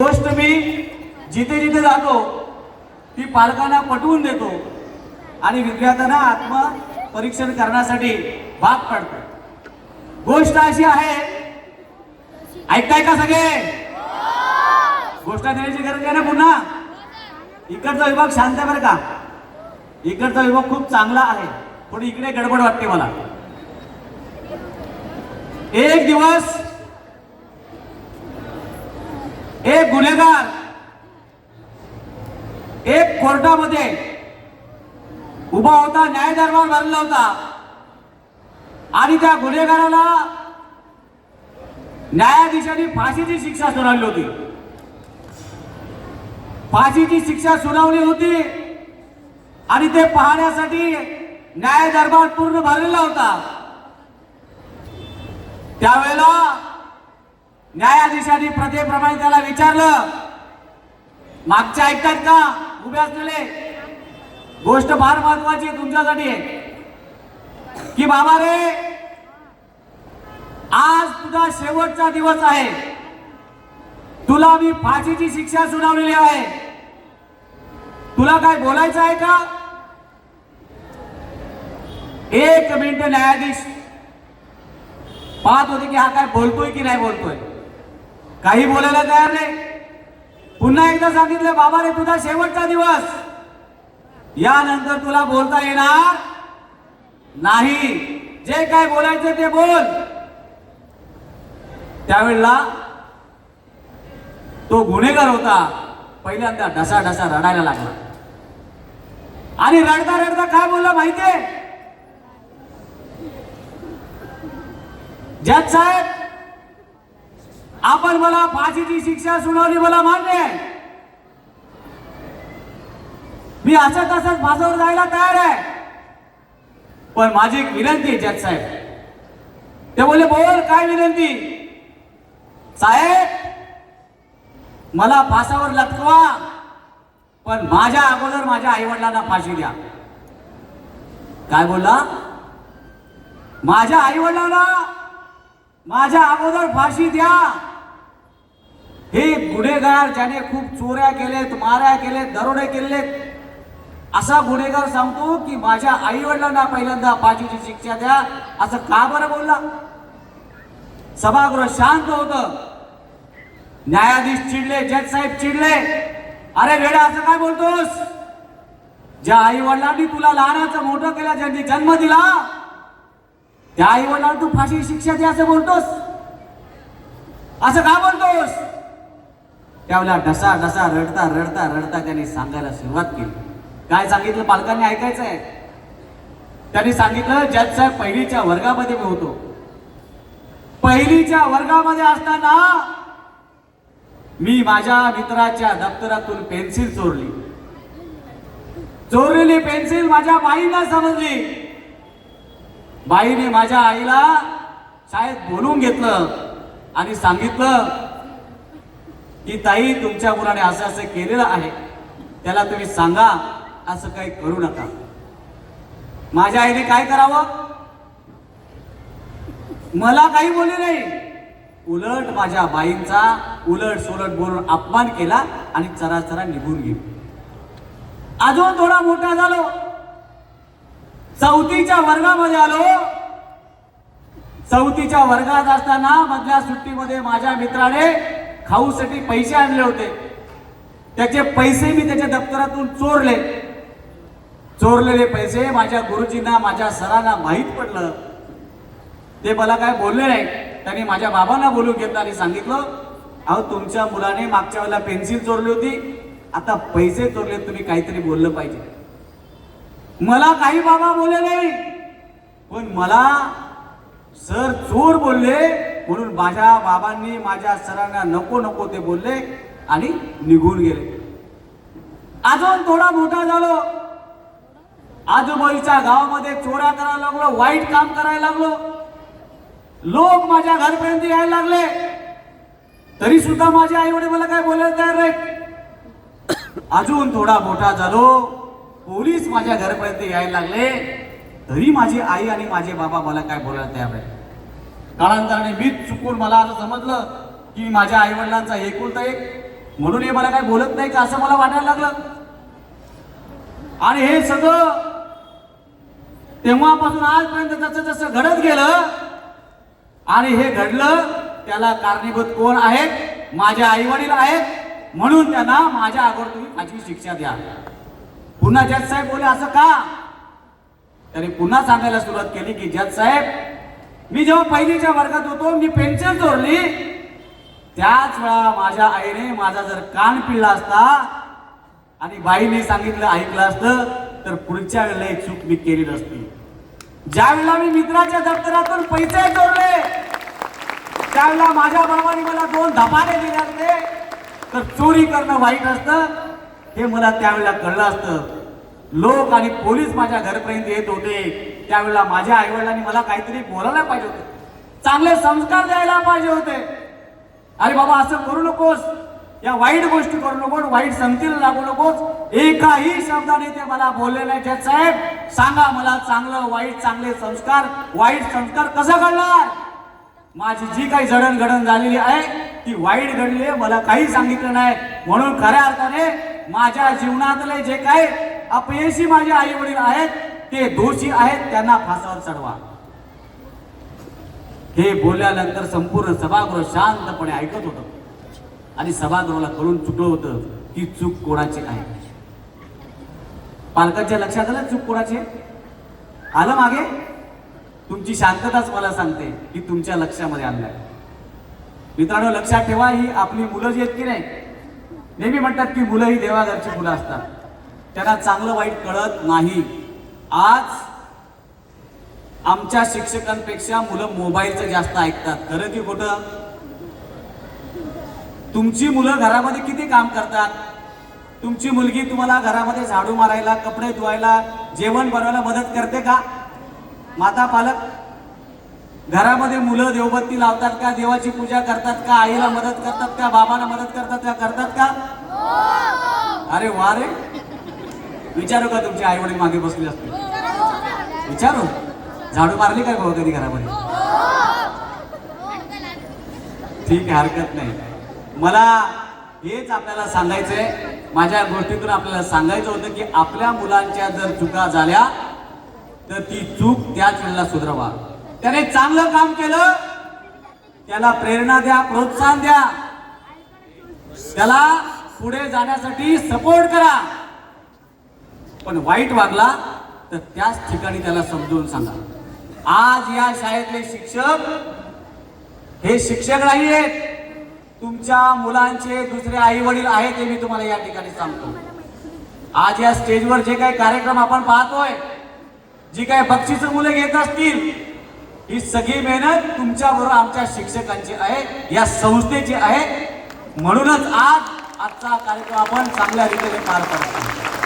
गोष्ट मी जिथे जिथे जातो ती पालकांना पटवून देतो आणि विद्यार्थ्यांना आत्मपरीक्षण करण्यासाठी भाग पाडतो। गोष्ट अशी आहे, ऐकताय का सगळे? गोष्ट देण्याची गरज आहे ना पुन्हा? इकडचा विभाग शांत आहे बरं का? इकडचा विभाग खूप चांगला आहे, पण इकडे गडबड वाटते मला। एक दिवस एक गुन्हेगार एक कोर्टामध्ये उभा होता, न्याय दरबार भरला होता आणि त्या गुन्हेगाराला न्यायाधीशांनी फाशीची शिक्षा सुनावली होती। फाशीची शिक्षा सुनावली होती आणि ते पाहण्यासाठी न्याय दरबार पूर्ण भरलेला होता। त्यावेळेला न्यायाधीशांनी प्रथेप्रमाणे त्याला विचारलं, मागच्या ऐकतात का उभे असलेले? गोष्ट फार महत्वाची तुमच्यासाठी आहे की बाबा रे, आज तुझा शेवटचा दिवस आहे, तुला मी फाशीची शिक्षा सुनावलेली आहे, तुला काय बोलायचं आहे का? एक मिनिट न्यायाधीश पाहत होते की हा काय बोलतोय की नाही बोलतोय, काही बोलायला तयार नाही। पुन्हा एकदा सांगितलं, बाबा रे तुझा शेवटचा दिवस, यानंतर तुला बोलता येणार नाही, जे काय बोलायचं ते बोल। त्यावेळेला तो गुन्हेगार होता, पहिल्यांदा ढसा ढसा रडायला लागला आणि रडता रडता काय बोलला माहितीये? जज साहेब, आपण मला फाशीची शिक्षा सुनावली, मला मान्य आहे, मी असंच असंच माझ्यावर जायला तयार आहे, पण माझी एक विनंती आहे जज साहेब। ते बोलले, बोल काय विनंती? साहेब, मला फासावर लटकवा, पण माझ्या अगोदर माझ्या आईवडिलांना फाशी द्या। काय बोलला? माझ्या आईवडिलांना माझ्या अगोदर फाशी द्या। हे गुन्हेगार ज्याने खूप चोऱ्या केलेत, माऱ्या केलेत, दरोडे केलेत, असा गुन्हेगार सांगतो की माझ्या आई वडिलांना पहिल्यांदा फाशीची शिक्षा द्या, असं का बरं बोलला? सभागृह शांत होतं। न्यायाधीश चिडले, जज साहेब चिडले, अरे वेडा असं काय बोलतोस? ज्या आई वडिलांनी तुला लहानाचं मोठं केलं, ज्यांनी जन्म दिला, त्या आई वडिलांना तू फाशी शिक्षा द्या असं बोलतोस? असं का बोलतोस? त्यावेळेला ढसा ढसा रडता रडता रडता त्यांनी सांगायला सुरुवात केली। काय सांगितलं? पालकांनी ऐकायचं आहे। त्यांनी सांगितलं, जज साहेब, पहिलीच्या वर्गामध्ये मी होतो, पहिलीच्या वर्गामध्ये असताना मी माझ्या मित्राच्या दप्तरातून पेन्सिल चोरली, चोरलेली पेन्सिल माझ्या बाईंना समजली, बाईने माझ्या आईला शाळेत बोलून घेतलं आणि सांगितलं की ताई, तुमच्या मुलाने असं असं केलेलं आहे, त्याला तुम्ही सांगा असं काही करू नका। माझ्या आईने काय करावं? मला काही बोलले नाही, उलट माझ्या बाईंचा उलट सुलट बोलून अपमान केला आणि चराचरा निघून गेली। अजून थोडा मोठा झालो, चौथीच्या वर्गामध्ये आलो। चौथीच्या वर्गात असताना मधल्या सुट्टीमध्ये माझ्या मित्राने खाऊसाठी पैसे आणले होते, त्याचे पैसे मी त्याच्या दप्तरातून चोरले। चोरलेले पैसे माझ्या गुरुजींना, माझ्या सरांना माहीत पडलं, ते मला काय बोलले नाही। त्यांनी माझ्या बाबांना बोलून घेतलं आणि सांगितलं, अहो तुमच्या मुलाने मागच्या वेळेला पेन्सिल चोरली होती, आता पैसे चोरले, तुम्ही काहीतरी बोललं पाहिजे। मला काही बाबा बोलले नाही, पण मला सर चोर बोलले म्हणून माझ्या बाबांनी माझ्या सरांना नको नको ते बोलले आणि निघून गेले। अजून थोडा मोठा झालो, आजूबाजूच्या गावामध्ये चोऱ्या करायला लागलो, वाईट काम करायला लागलो, लोक माझ्या घरापर्यंत यायला लागले, तरी सुद्धा माझे आई वडील मला काय बोलायला तयार नाही। अजून थोडा मोठा झालो, पोलीस माझ्या घरापर्यंत यायला लागले, तरी माझी आई आणि माझे बाबा मला काय बोलायला तयार नाही। कालांतराने मीच चुकून मला असं समजलं की माझ्या आई वडिलांचा एकुलता एक म्हणून हे मला काही बोलत नाही का असं मला वाटायला लागलं. आणि हे सगळं तेव्हापासून आजपर्यंत जसं जसं घडत गेलं आणि हे घडलं त्याला कारणीभूत कोण आहेत? माझे आई वडील आहेत. म्हणून त्यांना माझ्या अगोदर तुम्ही फाशी शिक्षा द्या. पुन्हा जज साहेब बोले असं का? त्यांनी पुन्हा सांगायला सुरुवात केली की जज साहेब, मी जेव्हा पहिलीच्या वर्गात होतो मी पेन्सिल चोरली, त्याच वेळा माझ्या आईने माझा जर कान पिळला असता आणि बाईने सांगितलं ऐकलं असतं तर पुढच्या वेळेला एक चूक मी केली नसती. ज्या वेळेला मी मित्राच्या दप्तरातून पैसे चोरले त्यावेळेला माझ्या बाबाने मला 2 धपाटे दिले असते तर चोरी करणं वाईट असतं हे मला त्यावेळेला कळलं असतं. लोक आणि पोलीस माझ्या घरापर्यंत येत होते त्यावेळेला माझ्या आईवडिलांनी मला काहीतरी बोलायला पाहिजे होते, चांगले संस्कार द्यायला पाहिजे होते. अरे बाबा असं करू नकोस, या वाईट गोष्टी करू नकोस, वाईट संगतीला लागू नकोस. एकाही शब्दाने ते मला बोलले नाही. जज साहेब सांगा मला चांगलं वाईट चांगले संस्कार वाईट संस्कार कसं घडणार? माझी जी काही जडणघडण झालेली आहे ती वाईट घडली आहे, मला काही सांगितलं नाही. म्हणून खऱ्या अर्थाने माझ्या जीवनातले जे काही अपयशी माझे आई वडील आहेत ते दोषी आहेत, त्यांना फासावर चढवा. हे बोलल्यानंतर संपूर्ण सभागृह शांतपणे ऐकत होतं आणि सभागृहाला कळून चुकलं होतं की चूक कोणाची आहे. पालकांच्या लक्षात आलं चूक कोणाची आलं मागे. तुमची शांतताच मला सांगते की तुमच्या लक्षामध्ये आणलंय. मित्रांनो लक्षात ठेवा, ही आपली मुलं जी आहेत की नाही, नेहमी म्हणतात की मुलं ही देवाघरची मुलं असतात, त्यांना चांगलं वाईट कळत नाही. आज आमच्या शिक्षकांपेक्षा मुलं मोबाईलचं जास्त ऐकतात. खरं की खोटं? तुमची मुलं घरामध्ये किती काम करतात? तुमची मुलगी तुम्हाला घरामध्ये झाडू मारायला, कपडे धुवायला, जेवण बनवायला मदत करते का? माता पालक घरामध्ये मुलं देवबत्ती लावतात का? देवाची पूजा करतात का? आईला मदत करतात का? बाबाला मदत करतात का? अरे वा रे, विचारू का तुमचे आई वडील मागे बसले असते? विचारू, झाडू मारली काय भाऊ कधी घरामध्ये? ठीक आहे, हरकत नाही. मला हेच आपल्याला सांगायचंय, माझ्या गोष्टीतून आपल्याला सांगायचं होतं की आपल्या मुलांच्या जर चुका झाल्या तर ती चूक त्याच वेळेला सुधारवा. त्याने चांगलं काम केलं त्याला प्रेरणा द्या, प्रोत्साहन द्या, त्याला पुढे जाण्यासाठी सपोर्ट करा. पण वाईट वागला तर त्याच ठिकाणी त्याला समजून सांगा. आज या शाळेतले शिक्षक हे शिक्षक नाही आहेत, तुमच्या मुलांचे दुसरे आई वडील आहेत हे मी तुम्हाला या ठिकाणी सांगतो. आज या स्टेजवर जे काही कार्यक्रम आपण पाहतोय, जी काही बक्षीस मुलं घेत असतील, ही सगळी मेहनत तुमच्या बरोबर आमच्या शिक्षकांची आहे, या संस्थेची आहे. म्हणूनच आजचा कार्यक्रम आपण चांगल्या रीतीने पार पाडतो.